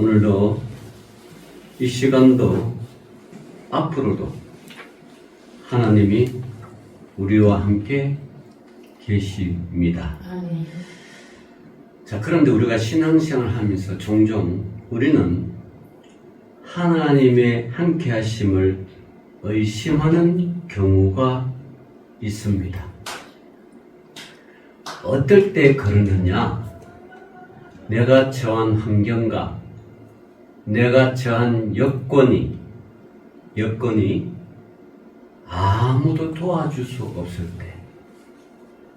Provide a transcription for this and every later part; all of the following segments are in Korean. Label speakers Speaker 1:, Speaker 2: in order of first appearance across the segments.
Speaker 1: 오늘도 이 시간도 앞으로도 하나님이 우리와 함께 계십니다.
Speaker 2: 아멘.
Speaker 1: 자, 그런데 우리가 신앙생활을 하면서 종종 우리는 하나님의 함께 하심을 의심하는 경우가 있습니다. 어떨 때 그러느냐? 내가 처한 환경과 내가 처한 여건이 아무도 도와줄 수 없을 때,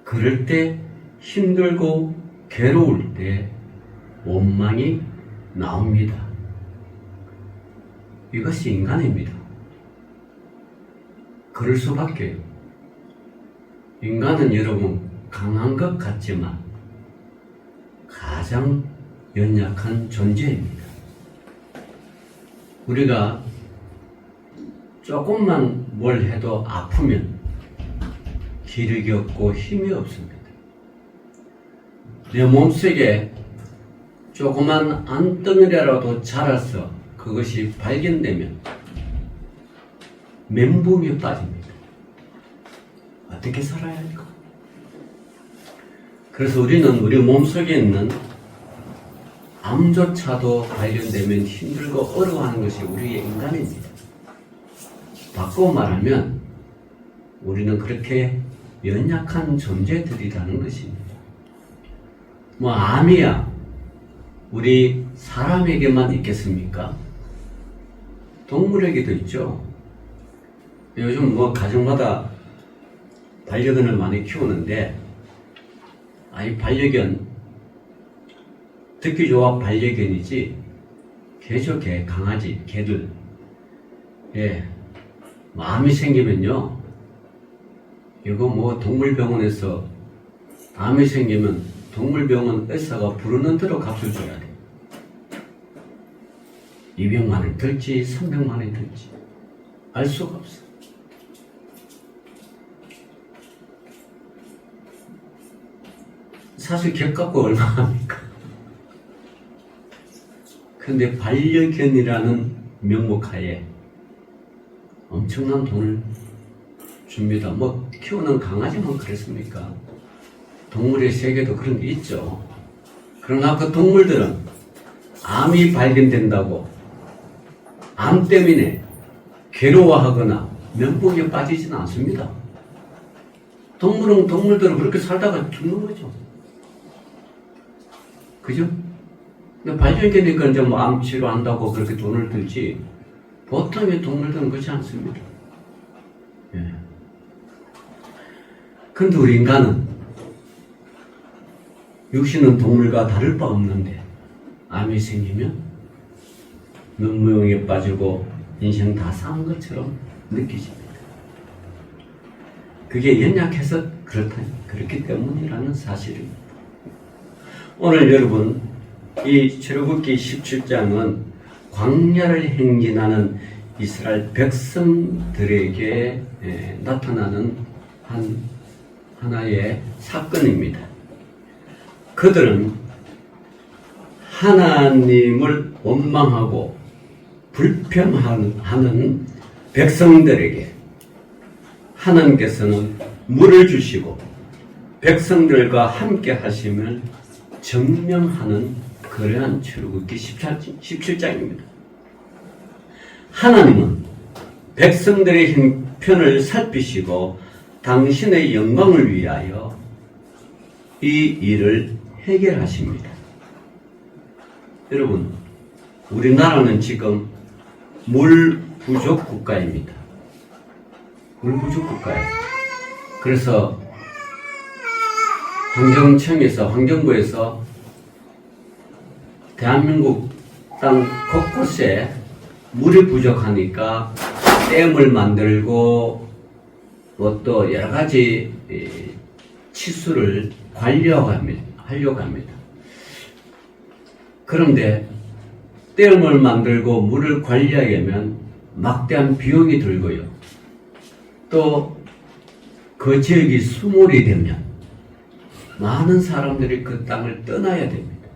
Speaker 1: 그럴 때 힘들고 괴로울 때 원망이 나옵니다. 이것이 인간입니다. 그럴 수밖에요. 인간은 여러분 강한 것 같지만 가장 연약한 존재입니다. 우리가 조금만 뭘 해도 아프면 기력이 없고 힘이 없습니다. 내 몸속에 조그만 안덩이라도 자라서 그것이 발견되면 멘붕에 빠집니다. 어떻게 살아야 할까? 그래서 우리는 우리 몸속에 있는 암조차도 발견되면 힘들고 어려워하는 것이 우리의 인간입니다. 바꿔 말하면 우리는 그렇게 연약한 존재들이라는 것입니다. 암이야 우리 사람에게만 있겠습니까? 동물에게도 있죠. 요즘 가정마다 반려견을 많이 키우는데 이 반려견 듣기 좋아 반려견이지 개죠. 개, 강아지, 개들 암이 생기면요, 이거 동물병원에서 암이 생기면 동물병원 의사가 부르는 대로 값을 줘야 돼. 200만 원 들지 300만 원 들지 알 수가 없어. 사실 객값고 얼마 합니까? 근데 반려견이라는 명목하에 엄청난 돈을 줍니다. 키우는 강아지만 그랬습니까? 동물의 세계도 그런 게 있죠. 그러나 그 동물들은 암이 발견된다고 암 때문에 괴로워하거나 men붕에 빠지지는 않습니다. 동물은 동물대로 그렇게 살다가 죽는 거죠. 그죠? 근데 반려견이니까 이제 암 치료한다고 그렇게 돈을 들지, 보통의 동물들은 그렇지 않습니다. 근데 우리 인간은 육신은 동물과 다를 바 없는데 암이 생기면 눈무용에 빠지고 인생 다 산 것처럼 느끼십니다. 그게 연약해서 그렇기 때문이라는 사실입니다. 오늘 여러분, 이 출애굽기 17장은 광야를 행진하는 이스라엘 백성들에게 나타나는 하나의 사건입니다. 그들은 하나님을 원망하고 불평하는 백성들에게 하나님께서는 물을 주시고 백성들과 함께 하심을 증명하는 그러한 출애굽기 17장입니다. 하나님은 백성들의 형편을 살피시고 당신의 영광을 위하여 이 일을 해결하십니다. 여러분, 우리나라는 지금 물 부족 국가입니다. 물 부족 국가예요. 그래서 환경부에서 대한민국 땅 곳곳에 물이 부족하니까 댐을 만들고 또 여러 가지 치수를 하려고 합니다. 그런데 댐을 만들고 물을 관리하려면 막대한 비용이 들고요. 또 그 지역이 수몰이 되면 많은 사람들이 그 땅을 떠나야 됩니다.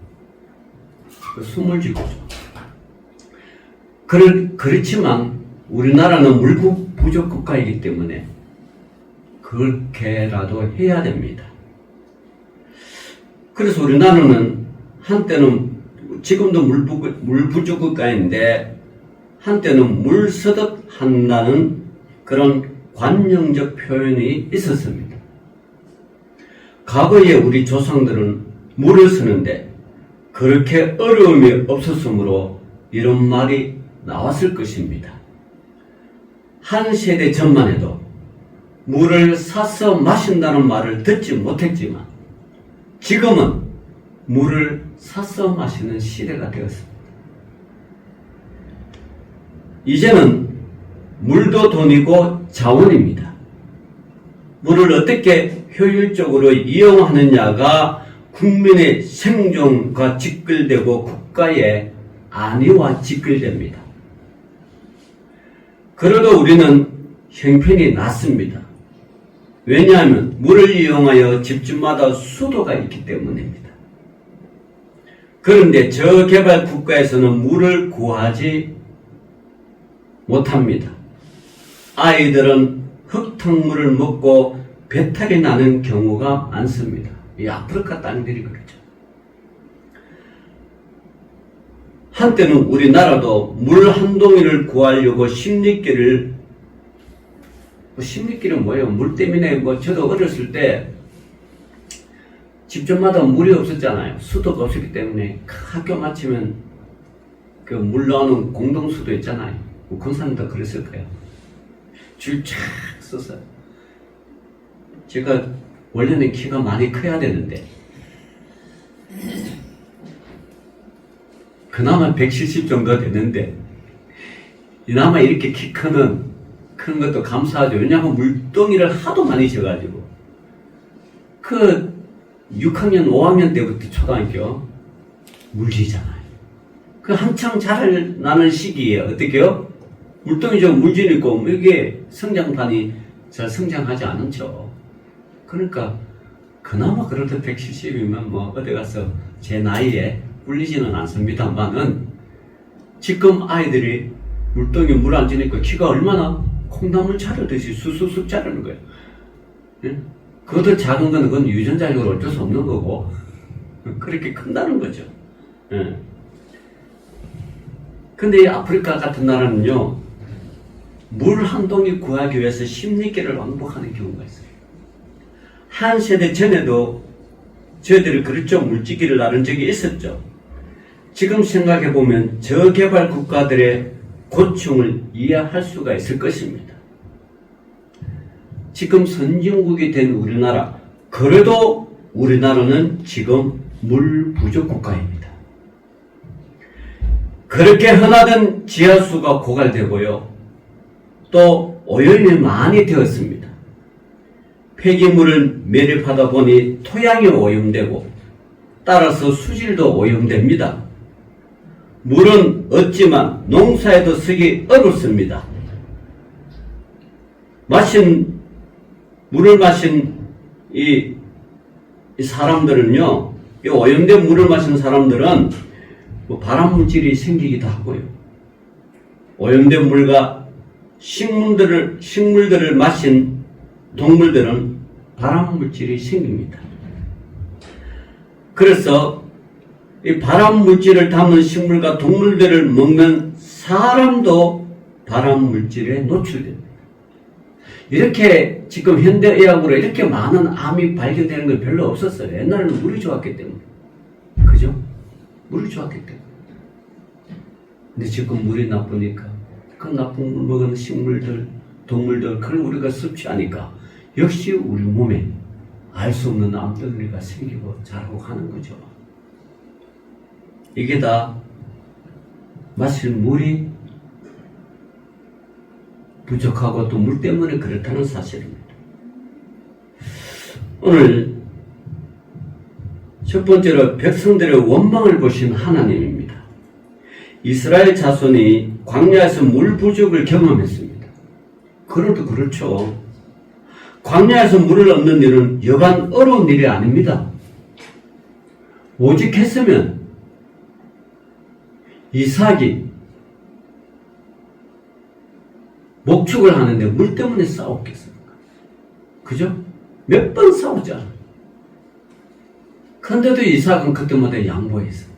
Speaker 1: 그 수몰지구죠. 그렇지만 우리나라는 물 부족 국가이기 때문에 그렇게라도 해야 됩니다. 그래서 우리나라는 한때는 지금도 물 부족 국가인데 한때는 물서듯 한다는 그런 관용적 표현이 있었습니다. 과거에 우리 조상들은 물을 쓰는데 그렇게 어려움이 없었으므로 이런 말이 나왔을 것입니다. 한 세대 전만 해도 물을 사서 마신다는 말을 듣지 못했지만 지금은 물을 사서 마시는 시대가 되었습니다. 이제는 물도 돈이고 자원입니다. 물을 어떻게 효율적으로 이용하느냐가 국민의 생존과 직결되고 국가의 안위와 직결됩니다. 그래도 우리는 형편이 낮습니다. 왜냐하면 물을 이용하여 집집마다 수도가 있기 때문입니다. 그런데 저개발 국가에서는 물을 구하지 못합니다. 아이들은 흙탕물을 먹고 배탈이 나는 경우가 많습니다. 이 아프리카 땅들이 그렇죠. 한때는 우리나라도 물 한 동이를 구하려고 십리길은 뭐예요? 물 때문에 저도 어렸을 때 집집마다 물이 없었잖아요. 수도가 없었기 때문에 학교 마치면 그 물 나오는 공동수도 있잖아요. 군산도 그랬을 거예요. 줄 쫙 서서. 제가 원래는 키가 많이 커야 되는데 그나마 170 정도 되는데 이나마 이렇게 키 큰 것도 감사하죠. 왜냐하면 물동이를 하도 많이 져가지고 그 6학년 5학년 때부터 초등학교 물지잖아요. 그 한창 자라나는 시기에 어떻게요? 물동이 좀 물지니까 이게 성장판이 잘 성장하지 않죠. 그러니까 그나마 그래도 170이면 뭐 어디 가서 제 나이에 꿀리지는 않습니다만은 지금 아이들이 물동이 물 안 지니까 키가 얼마나 콩나물 자르듯이 수수수 자르는 거예요. 예? 그것도 작은 거는 그건 유전자적으로 어쩔 수 없는 거고 그렇게 큰다는 거죠. 예. 근데 이 아프리카 같은 나라는요, 물 한 동이 구하기 위해서 십리길을 왕복하는 경우가 있어요. 한 세대 전에도 저희들이 그렇죠. 물지기를 나른 적이 있었죠. 지금 생각해보면 저개발 국가들의 고충을 이해할 수가 있을 것입니다. 지금 선진국이 된 우리나라, 그래도 우리나라는 지금 물 부족 국가입니다. 그렇게 흔하던 지하수가 고갈되고요. 또 오염이 많이 되었습니다. 폐기물을 매립하다 보니 토양이 오염되고 따라서 수질도 오염됩니다. 물은 없지만 농사에도 쓰기 어렵습니다. 물을 마신 이 사람들은요, 이 오염된 물을 마신 사람들은 발암물질이 생기기도 하고요. 오염된 물과 식물들을 마신 동물들은 발암물질이 생깁니다. 그래서 이 발암물질을 담은 식물과 동물들을 먹는 사람도 발암물질에 노출됩니다. 이렇게 지금 현대의학으로 이렇게 많은 암이 발견되는 건 별로 없었어요. 옛날에는 물이 좋았기 때문에. 그죠? 물이 좋았기 때문에. 근데 지금 물이 나쁘니까 그 나쁜 물 먹는 식물들, 동물들, 그걸 우리가 섭취하니까 역시 우리 몸에 알 수 없는 암덩어리가 생기고 자라고 하는 거죠. 이게 다 마실 물이 부족하고 또 물 때문에 그렇다는 사실입니다. 오늘 첫 번째로 백성들의 원망을 보신 하나님입니다. 이스라엘 자손이 광야에서 물 부족을 경험했습니다. 그래도 그렇죠. 광야에서 물을 얻는 일은 여간 어려운 일이 아닙니다. 오직 했으면 이삭이 목축을 하는데 물 때문에 싸웠겠습니까? 그죠? 몇 번 싸웠잖아. 그런데도 이삭은 그때마다 양보했어.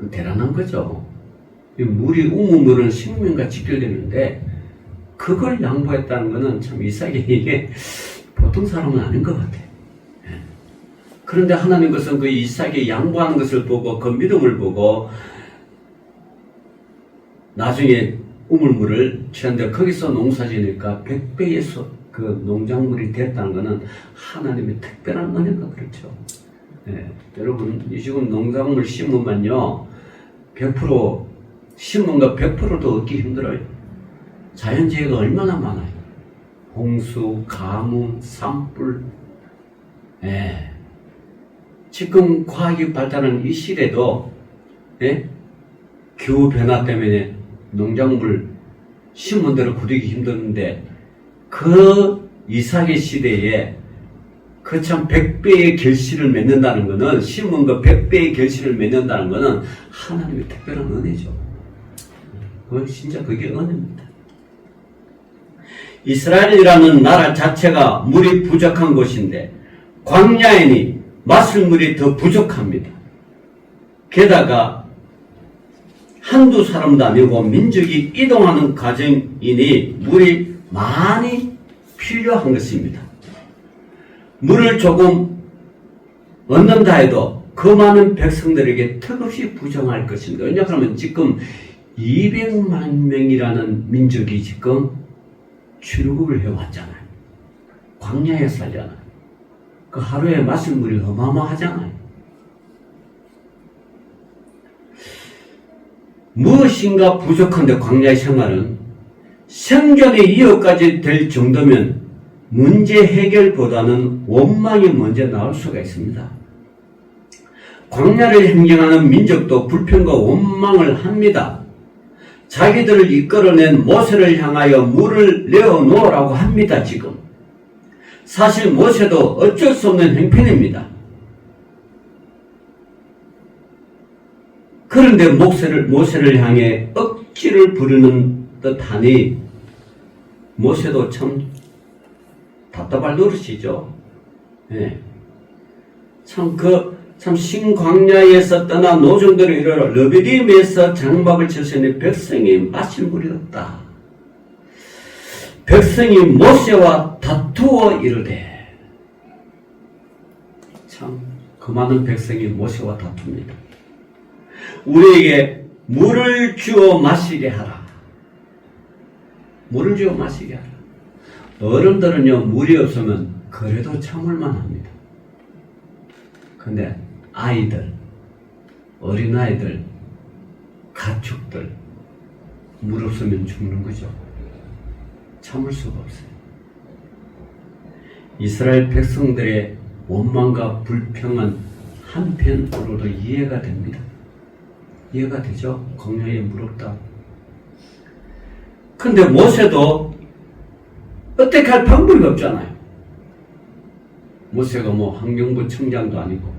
Speaker 1: 대단한 거죠. 물이 우물은 생명과 직결되는데 그걸 양보했다는 것은 참 이삭이 이게 보통 사람은 아닌 것 같아. 그런데 하나님께서는 그 이삭이 양보하는 것을 보고 그 믿음을 보고 나중에 우물물을 취한데 거기서 농사 지니까 100배의 그 농작물이 됐다는 것은 하나님의 특별한 은혜가 그렇죠. 여러분 이 지금 농작물 심으면요 100% 심은 거 100%도 얻기 힘들어요. 자연재해가 얼마나 많아요. 홍수, 가뭄, 산불. 지금 과학이 발달하는 이 시대도 기후변화 때문에 농작물 심은 대로 거두기 힘드는데 그 이삭의 시대에 그 참 100배의 결실을 맺는다는 것은 심은 거 100배의 결실을 맺는다는 것은 하나님의 특별한 은혜죠. 진짜 그게 은혜입니다. 이스라엘이라는 나라 자체가 물이 부족한 곳인데 광야이니 마실 물이 더 부족합니다. 게다가 한두 사람도 아니고 민족이 이동하는 과정이니 물이 많이 필요한 것입니다. 물을 조금 얻는다 해도 그 많은 백성들에게 턱없이 부정할 것입니다. 왜냐하면 지금 200만 명이라는 민족이 지금 출국을 해왔잖아요. 광야에 살잖아요. 그 하루에 마실 물이 어마어마하잖아요. 무엇인가 부족한데 광야의 생활은 생존의 이유까지 될 정도면 문제 해결보다는 원망이 먼저 나올 수가 있습니다. 광야를 행정하는 민족도 불평과 원망을 합니다. 자기들을 이끌어낸 모세를 향하여 물을 내어놓으라고 합니다. 지금 사실 모세도 어쩔 수 없는 형편입니다. 그런데 모세를 향해 억지를 부르는 듯하니 모세도 참 답답할 노릇이죠. 참 신광야에서 떠나 노정들을 이르러 르비딤에서 장막을 쳤으니 백성이 마실 물이 없다. 백성이 모세와 다투어 이르되 참 그 많은 백성이 모세와 다툽니다. 우리에게 물을 주어 마시게 하라. 물을 주어 마시게 하라. 어른들은요 물이 없으면 그래도 참을만 합니다. 근데 아이들, 어린아이들, 가축들 물 없으면 죽는 거죠. 참을 수가 없어요. 이스라엘 백성들의 원망과 불평은 한편으로도 이해가 됩니다. 이해가 되죠? 광야에 물 없다. 근데 모세도 어떻게 할 방법이 없잖아요. 모세가 뭐 환경부 청장도 아니고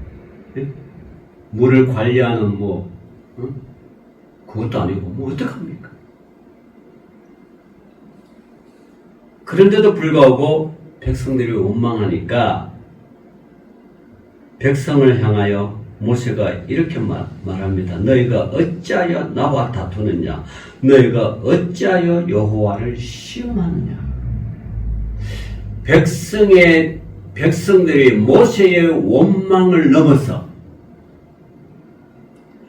Speaker 1: 물을 관리하는 그것도 아니고 뭐 어떡합니까? 그런데도 불구하고 백성들이 원망하니까 백성을 향하여 모세가 이렇게 말합니다. 너희가 어찌하여 나와 다투느냐? 너희가 어찌하여 여호와를 시험하느냐? 백성들이 모세의 원망을 넘어서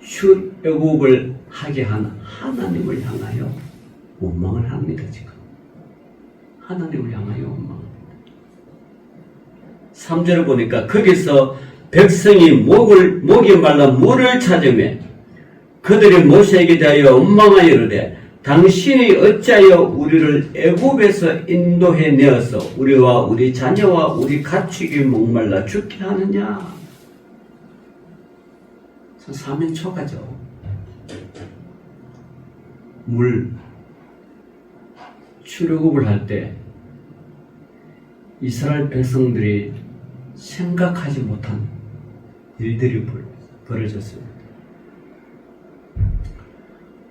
Speaker 1: 출애굽을 하게 한 하나님을 향하여 원망을 합니다. 지금 하나님을 향하여 원망합니다. 3절을 보니까 거기서 백성이 목이 말라 물을 찾으며 그들이 모세에게 대하여 원망하여 이르되 당신이 어찌하여 우리를 애굽에서 인도해 내어서 우리와 우리 자녀와 우리 가축이 목말라 죽게 하느냐? 사면초가죠. 물 출애굽을 할 때 이스라엘 백성들이 생각하지 못한 일들이 벌어졌습니다.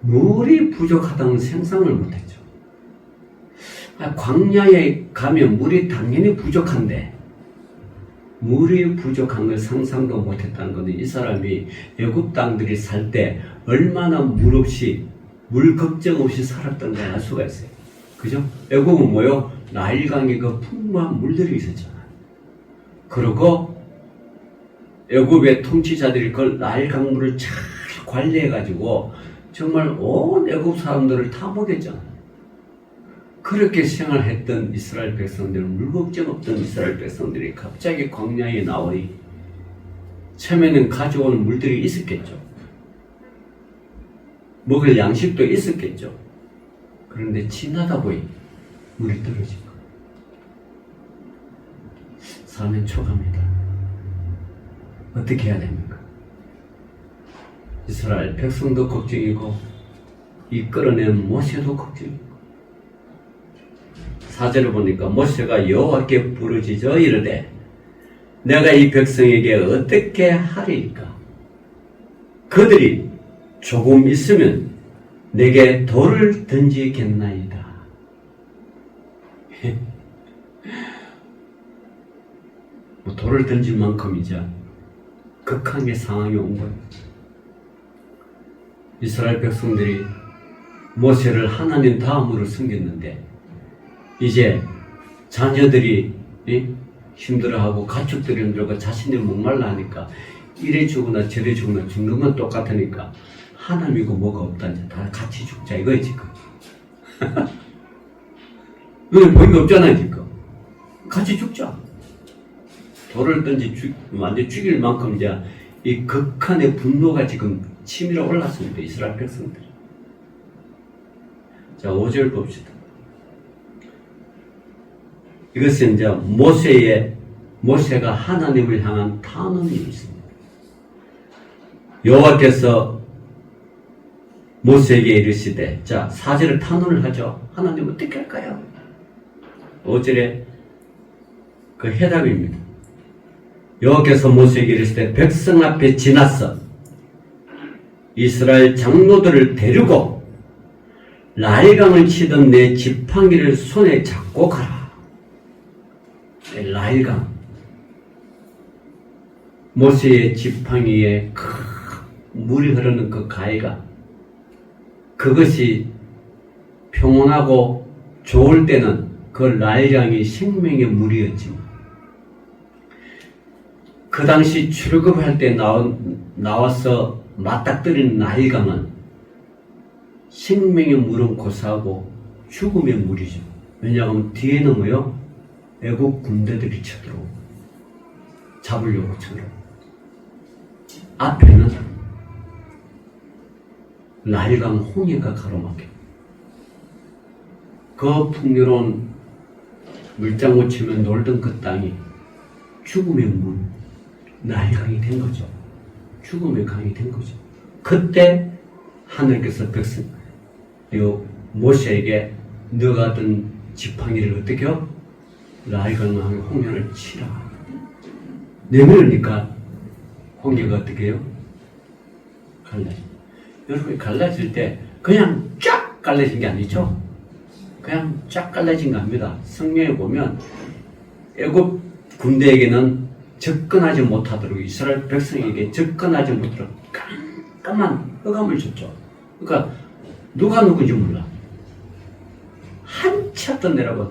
Speaker 1: 물이 부족하다는 생각을 못했죠. 광야에 가면 물이 당연히 부족한데 물이 부족한 걸 상상도 못했다는 것은 이 사람이 애굽 땅들이 살 때 얼마나 물 없이 물 걱정 없이 살았던 걸 알 수가 있어요. 그죠? 애굽은 뭐요? 나일강에 그 풍부한 물들이 있었잖아요. 그리고 애굽의 통치자들이 그걸 나일강 물을 잘 관리해가지고 정말 온 애굽 사람들을 다 먹였잖아요. 그렇게 생활했던 이스라엘 백성들, 물 걱정 없던 이스라엘 백성들이 갑자기 광야에 나오니 처음에는 가져오는 물들이 있었겠죠. 먹을 양식도 있었겠죠. 그런데 지나다 보니 물이 떨어진 거예요. 사면 초갑니다. 어떻게 해야 됩니까? 이스라엘 백성도 걱정이고 이 끌어낸 모세도 걱정이고 4절을 보니까 모세가 여호와께 부르짖어 이르되 내가 이 백성에게 어떻게 하리이까? 그들이 조금 있으면 내게 돌을 던지겠나이다. 뭐 돌을 던질 만큼이자 극한의 상황이 온 거예요. 이스라엘 백성들이 모세를 하나님 다음으로 섬겼는데 이제 자녀들이 힘들어하고 가축들이 힘들고 자신이 목말라 하니까 이래 죽으나 저래 죽으나 죽는 건 똑같으니까 하나님이고 뭐가 없다 이제 다 같이 죽자 이거야 지금. 눈에 보이는 게 없잖아요 지금. 같이 죽자. 돌을 던지 완전 죽일 만큼 이제 이 극한의 분노가 지금 치밀어 올랐습니다. 이스라엘 백성들이. 자 5절 봅시다. 이것은 이제 모세가 하나님을 향한 탄원이 있습니다. 여호와께서 모세에게 이르시되, 자 4절에 탄원을 하죠. 하나님 어떻게 할까요? 5절에 그 해답입니다. 여호와께서 모세에게 이르시되 백성 앞에 지나서 이스라엘 장로들을 데리고 나일강을 치던 내 지팡이를 손에 잡고 가라. 나일강, 모세의 지팡이에 물이 흐르는 그 가해가 그것이 평온하고 좋을 때는 그 나일강이 생명의 물이었지만 그 당시 출급할 때 나와서 맞닥뜨리는 나일강은 생명의 물은 고사하고 죽음의 물이죠. 왜냐하면 뒤에는 뭐요? 애국 군대들이 쳐들어오고 잡으려고 쳐들어오고 앞에는 나일강 홍해가 가로막혀 그 풍요로운 물장구 치면 놀던 그 땅이 죽음의 물 나일강이 된 거죠. 죽음의 강이 된 거죠. 그때 하늘께서 모세에게 너가 든 지팡이를 어떻게 해요? 나일강을 홍해를 치라. 내밀으니까 홍해가 어떻게 해요? 갈라져. 여러분 갈라질 때 그냥 쫙 갈라진 게 아니죠? 그냥 쫙 갈라진 거 아닙니다. 성경에 보면 애굽 군대에게는 접근하지 못하도록 이스라엘 백성에게 접근하지 못하도록 깜깜한 흑암을 줬죠. 그러니까 누가 누군지 몰라. 한치 앞도 내려가.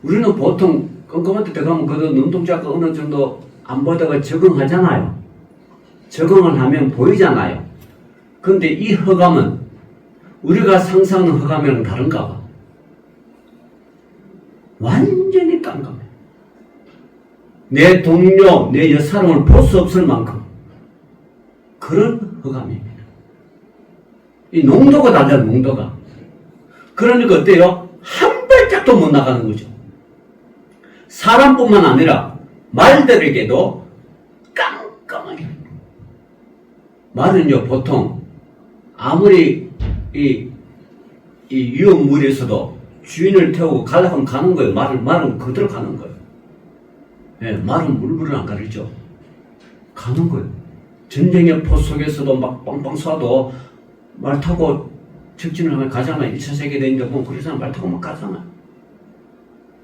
Speaker 1: 우리는 보통 깜깜한 데 들어가면 그래도 눈동자가 어느 정도 안 보다가 적응하잖아요. 적응을 하면 보이잖아요. 근데 이 흑암은 우리가 상상하는 흑암이랑 다른가 봐. 완전히 깜깜해. 내 동료, 내 옆사람을 볼 수 없을 만큼 그런 흑암입니다. 이 농도가 달라요, 농도가. 그러니까 어때요? 한 발짝도 못 나가는 거죠. 사람뿐만 아니라 말들에게도 깜깜하게. 말은요, 보통 아무리 이 위험 물에서도 주인을 태우고 가려면 가는 거예요. 말은 그대로 가는 거예요. 예, 말은 물불을 안 가리죠. 가는 거예요. 전쟁의 포 속에서도 막 빵빵 쏴도 말 타고 직진을 하면 가잖아요. 1차 세계대전인데 보면 그래서 말 타고 막 가잖아요.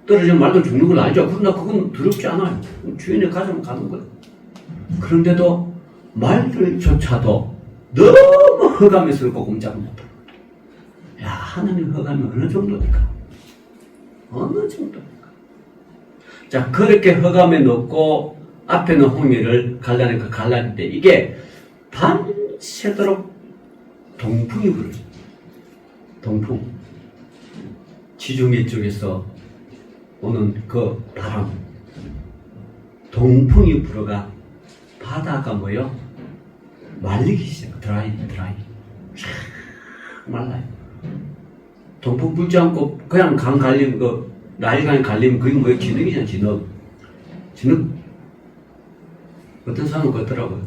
Speaker 1: 떨어지면 말도 죽는 걸 알죠. 그러나 그건 두렵지 않아요. 주인이 가자면 가는 거예요. 그런데도 말들조차도 너무 허감스럽고 꼼짝 못하고. 야, 하나님 허감이 어느 정도니까? 어느 정도니까? 자, 그렇게 허감에 넣고 앞에는 홍해를 갈라니까 갈라질 때 이게 밤새도록 동풍이 불어요. 동풍. 지중해 쪽에서 오는 그 바람. 동풍이 불어가 바다가 뭐요? 말리기 시작. 드라이. 쫙 말라요. 동풍 불지 않고 그냥 강 갈리면 나일강에 갈리면 그게 뭐예요? 진흙이잖아, 진흙. 어떤 사람은 그렇더라고요.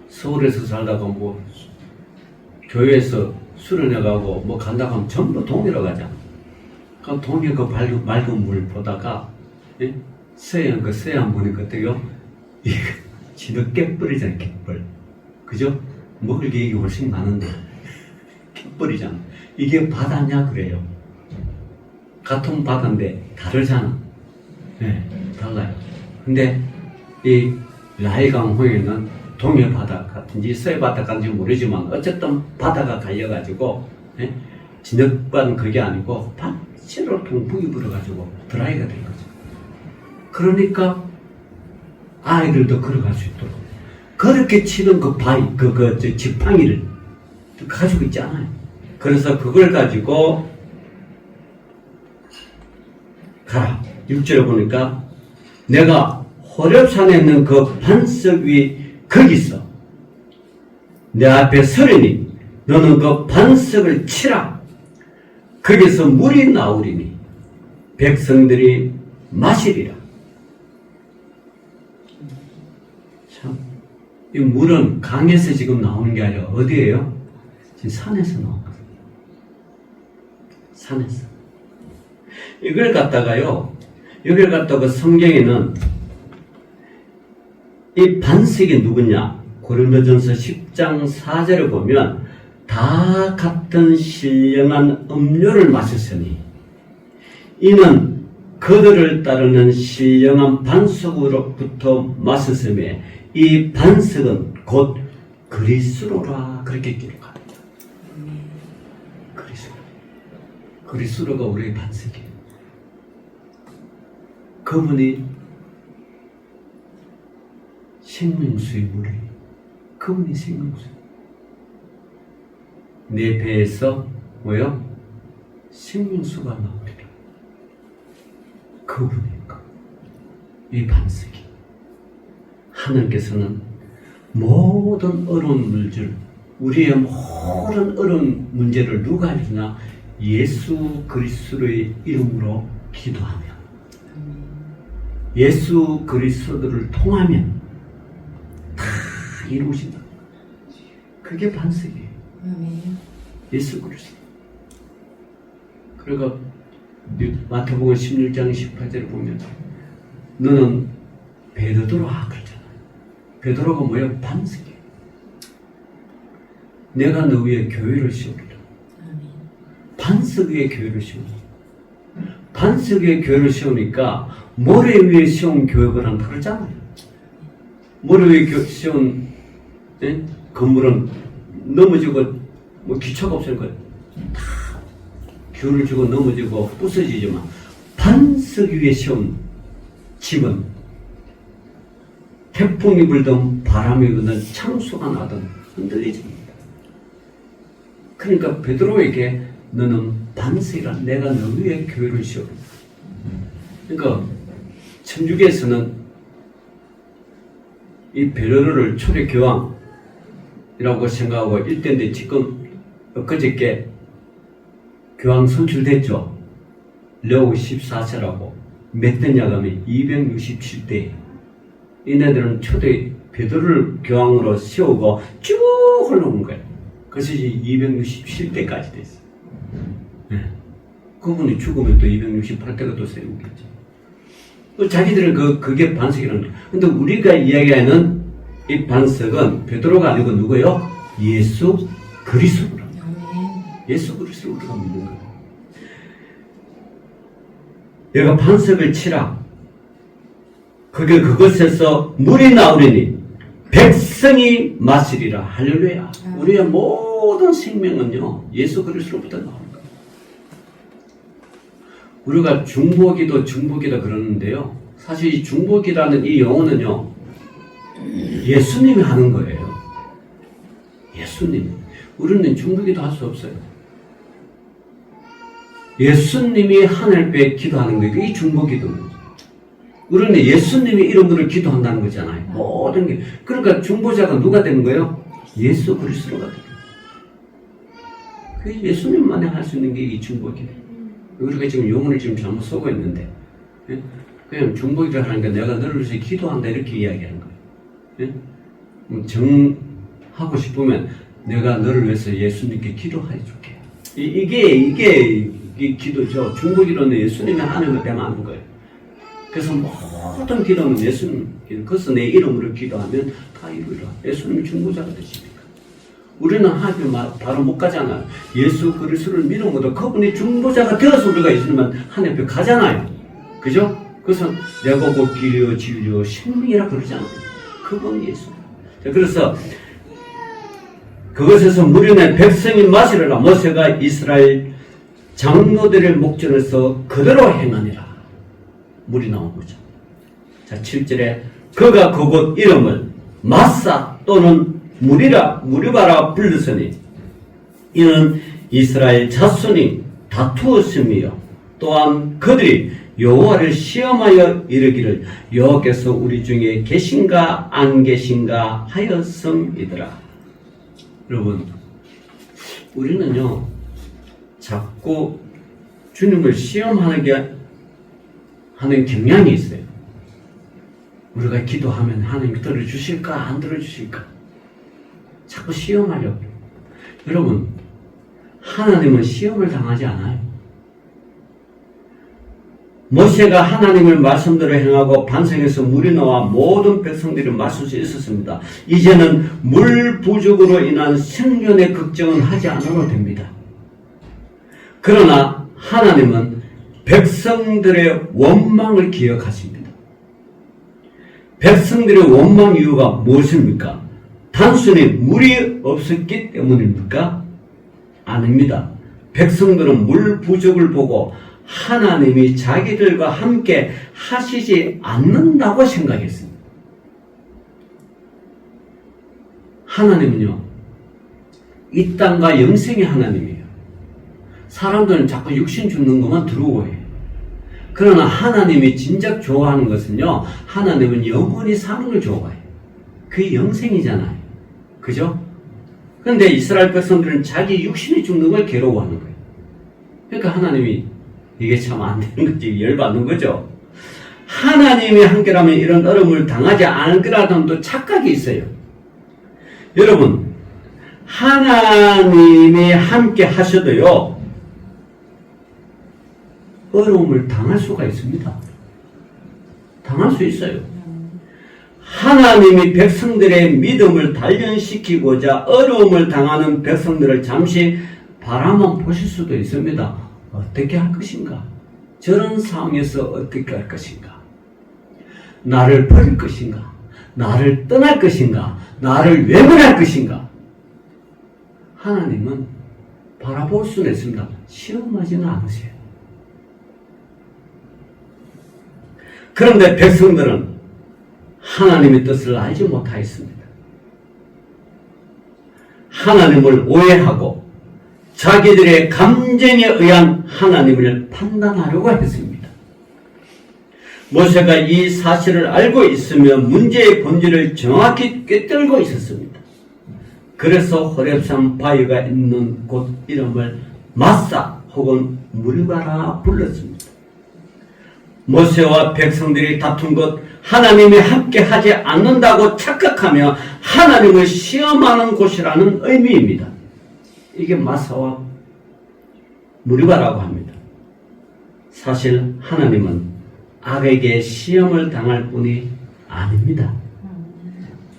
Speaker 1: 서울에서 살다가 뭐 교회에서 수련해가고 뭐 간다고 하면 전부 동해로 가잖아. 그럼 동해 그 맑은 물 보다가 서해안 보니까 어때요? 이게 진흙 깨뿌리잖아, 깨뿌리. 그죠? 먹을 게 이게 훨씬 많은데 깨뿌리잖아. 이게 바다냐 그래요. 같은 바다인데 다르잖아. 네, 달라요. 근데 이 나일강 홍해는 동해 바다 같은지 서해 바다 같은지 모르지만 어쨌든 바다가 갈려가지고 진흙바는 그게 아니고 밤새로 동풍이 불어가지고 드라이가 된 거죠. 그러니까 아이들도 걸어갈 수 있도록 그렇게 치는 그 지팡이를 가지고 있지 않아요. 그래서 그걸 가지고 가라. 6절에 보니까 내가 호렙산에 있는 그 반석 위 거기서 내 앞에 서리니 너는 그 반석을 치라. 거기서 물이 나오리니 백성들이 마시리라. 참, 이 물은 강에서 지금 나오는 게 아니라 어디예요? 지금 산에서 나오거든요. 산에서. 이걸 갖다가 성경에는 이 반석이 누구냐? 고린도전서 10장 4절을 보면 다 같은 신령한 음료를 마셨으니 이는 그들을 따르는 신령한 반석으로부터 마셨음에 이 반석은 곧 그리스도라 그렇게 기록합니다. 그리스도가 우리의 반석이에요. 그분이 생명수의 물이에요. 그분이 생명수. 내 배에서 뭐요? 생명수가 나오리라. 그분이니까 이 반석이 하나님께서는 모든 어려운 물질, 우리의 모든 어려운 문제를 누가 해주나? 예수 그리스도의 이름으로 기도하면, 예수 그리스도를 통하면 다 이루어진다. 그게 반석이에요. 예수 그리스도. 그러니까 마태복음 16장 18절을 보면 너는 베드로라 그러잖아요. 베드로가 뭐야? 반석이에요. 내가 너 위에 교회를 세우리라. 반석 위에 교회를 세우리라. 반석 위에 교회를 세우니까 모래 위에 세운 교회랑 다르잖아요. 모래 위에 세운 건물은 넘어지고 뭐 기초가 없으니까 다 귤을 주고 넘어지고 부서지지만 반석 위에 세운 집은 태풍이 불든 바람이 불든 창수가 나든 흔들리지 않는다. 그러니까 베드로에게 너는 반석이라 내가 너 위에 교회를 세우리. 그러니까 천주교에서는 이 베드로를 초대 교황이라고 생각하고 일대인데 지금 엊그저께 교황 선출됐죠. 레오 14세라고 몇 대냐 하면 267대. 이네들은 초대 베드로를 교황으로 세우고 쭉 흘러온 거예요. 그래서 이제 267대까지 됐어요. 네. 그분이 죽으면 또 268대가 또 세우겠죠. 자기들은 그게 반석이라는 거예요. 근데 우리가 이야기하는 이 반석은 베드로가 아니고 누구예요? 예수 그리스도라. 예수 그리스도 우리가 믿는 거예요. 내가 반석을 치라. 그것에서 물이 나오리니 백성이 마시리라. 할렐루야. 우리의 모든 생명은요, 예수 그리스도로부터 나오는 거예요. 우리가 중보기도 그러는데요. 사실 이 중보기라는 이 용어는요, 예수님이 하는 거예요. 예수님. 우리는 중보기도 할 수 없어요. 예수님이 하늘께 기도하는 거예요. 이 중보기도는. 우리는 예수님의 이름으로 기도한다는 거잖아요. 모든 게. 그러니까 중보자가 누가 되는 거예요? 예수 그리스도가 되는 거예요. 그 예수님만이 할 수 있는 게 이 중보기예요. 우리가 지금 용어를 지금 잘못 쓰고 있는데, 그냥 중보기를 하는 게 내가 너를 위해서 기도한다 이렇게 이야기하는 거예요. 정하고 싶으면 내가 너를 위해서 예수님께 기도해 줄게. 이게 기도죠. 중보기도는 예수님이 하는 것 때문에 하는 거예요. 그래서 모든 기도는 예수님, 그래서 내 이름으로 기도하면 다 이루리라. 예수님이 중보자가 되십니까? 우리는 하나님 바로 못 가잖아요. 예수 그리스도를 믿음으로 그분이 중보자가 되어서 우리가 예수님은 하나님 앞에 가잖아요. 그죠? 그래서 내가 곧 길이요 진리요 생명이라 그러잖아요. 그분이 예수. 그래서 그것에서 물이 내 백성이 마시리라. 모세가 이스라엘 장로들의 목전에서 그대로 행하니라. 물이 나온 거죠. 자, 7절에 그가 그곳 이름을 마사 또는 무리바라 불렀으니 이는 이스라엘 자손이 다투었으며 또한 그들이 여호와를 시험하여 이르기를 여호와께서 우리 중에 계신가 안 계신가 하였음이더라. 여러분, 우리는요 자꾸 주님을 시험하게 하는 경향이 있어요. 우리가 기도하면 하나님이 들어주실까 안 들어주실까 자꾸 시험하려고. 여러분, 하나님은 시험을 당하지 않아요. 모세가 하나님의 말씀대로 행하고 반석에서 물이 나와 모든 백성들이 마실 수 있었습니다. 이제는 물 부족으로 인한 생존의 걱정은 하지 않아도 됩니다. 그러나 하나님은 백성들의 원망을 기억하십니다. 백성들의 원망 이유가 무엇입니까? 단순히 물이 없었기 때문입니까? 아닙니다. 백성들은 물 부족을 보고 하나님이 자기들과 함께 하시지 않는다고 생각했습니다. 하나님은요, 이 땅과 영생의 하나님이에요. 사람들은 자꾸 육신 죽는 것만 두려워해요. 그러나 하나님이 진작 좋아하는 것은요, 하나님은 영원히 사는 걸 좋아해요. 그게 영생이잖아요. 그죠? 그런데 이스라엘 백성들은 자기 육신이 죽는 걸 괴로워하는 거예요. 그러니까 하나님이 이게 참 안 되는 거지, 열받는 거죠. 하나님이 함께라면 이런 어려움을 당하지 않을 거라는 또 착각이 있어요. 여러분, 하나님이 함께 하셔도요, 어려움을 당할 수가 있습니다. 당할 수 있어요. 하나님이 백성들의 믿음을 단련시키고자 어려움을 당하는 백성들을 잠시 바라만 보실 수도 있습니다. 어떻게 할 것인가? 저런 상황에서 어떻게 할 것인가? 나를 버릴 것인가? 나를 떠날 것인가? 나를 외면할 것인가? 하나님은 바라볼 수는 있습니다. 시험하지는 않으세요. 그런데 백성들은 하나님의 뜻을 알지 못하였습니다. 하나님을 오해하고 자기들의 감정에 의한 하나님을 판단하려고 했습니다. 모세가 이 사실을 알고 있으며 문제의 본질을 정확히 꿰뚫고 있었습니다. 그래서 호렙산 바위가 있는 곳 이름을 마사 혹은 무리바라 불렀습니다. 모세와 백성들이 다툰 것, 하나님이 함께 하지 않는다고 착각하며 하나님을 시험하는 곳이라는 의미입니다. 이게 마사와 무리바라고 합니다. 사실 하나님은 악에게 시험을 당할 뿐이 아닙니다.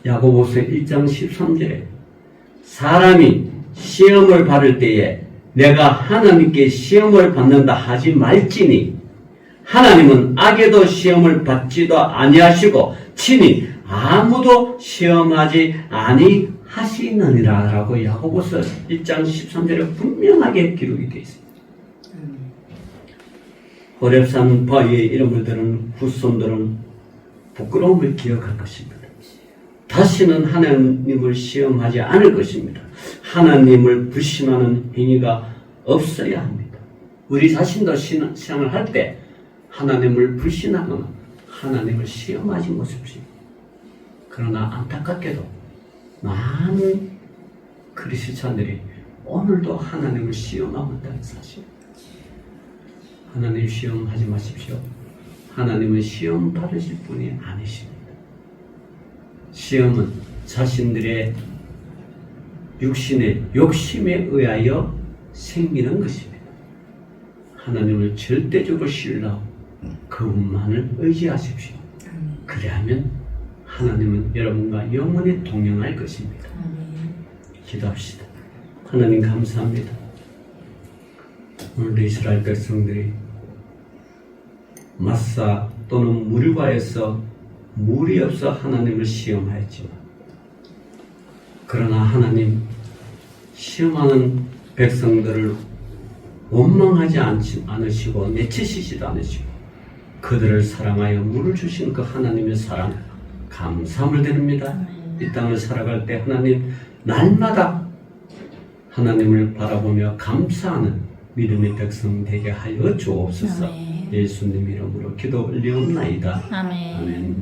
Speaker 1: 야고보서 1장 13절에 사람이 시험을 받을 때에 내가 하나님께 시험을 받는다 하지 말지니 하나님은 악에도 시험을 받지도 아니하시고 친히 아무도 시험하지 아니하시느니라 라고 야고보서 1장 13절에 분명하게 기록이 되어 있습니다. 호렙산 바위의 이름을 들은 후손들은 부끄러움을 기억할 것입니다. 다시는 하나님을 시험하지 않을 것입니다. 하나님을 불신하는 행위가 없어야 합니다. 우리 자신도 신앙을 할 때 하나님을 불신하거나 하나님을 시험하지 마십시오. 그러나 안타깝게도 많은 그리스도인들이 오늘도 하나님을 시험하고 있다는 사실. 하나님 시험하지 마십시오. 하나님은 시험 받으실 분이 아니십니다. 시험은 자신들의 육신의 욕심에 의하여 생기는 것입니다. 하나님을 절대적으로 신뢰하고 그분만을 의지하십시오. 그래야면 하나님은 여러분과 영원히 동행할 것입니다. 기도합시다. 하나님 감사합니다. 오늘도 이스라엘 백성들이 마사 또는 물과에서 물이 없어 하나님을 시험하였지만 그러나 하나님 시험하는 백성들을 원망하지 않으시고 내치시지도 않으시고 그들을 사랑하여 물을 주신 그 하나님의 사랑 감사함을 드립니다. 이 땅을 살아갈 때 하나님 날마다 하나님을 바라보며 감사하는 믿음의 백성 되게 하여 주옵소서. 예수님 이름으로 기도 올리옵나이다.
Speaker 2: 아멘.
Speaker 1: 아멘.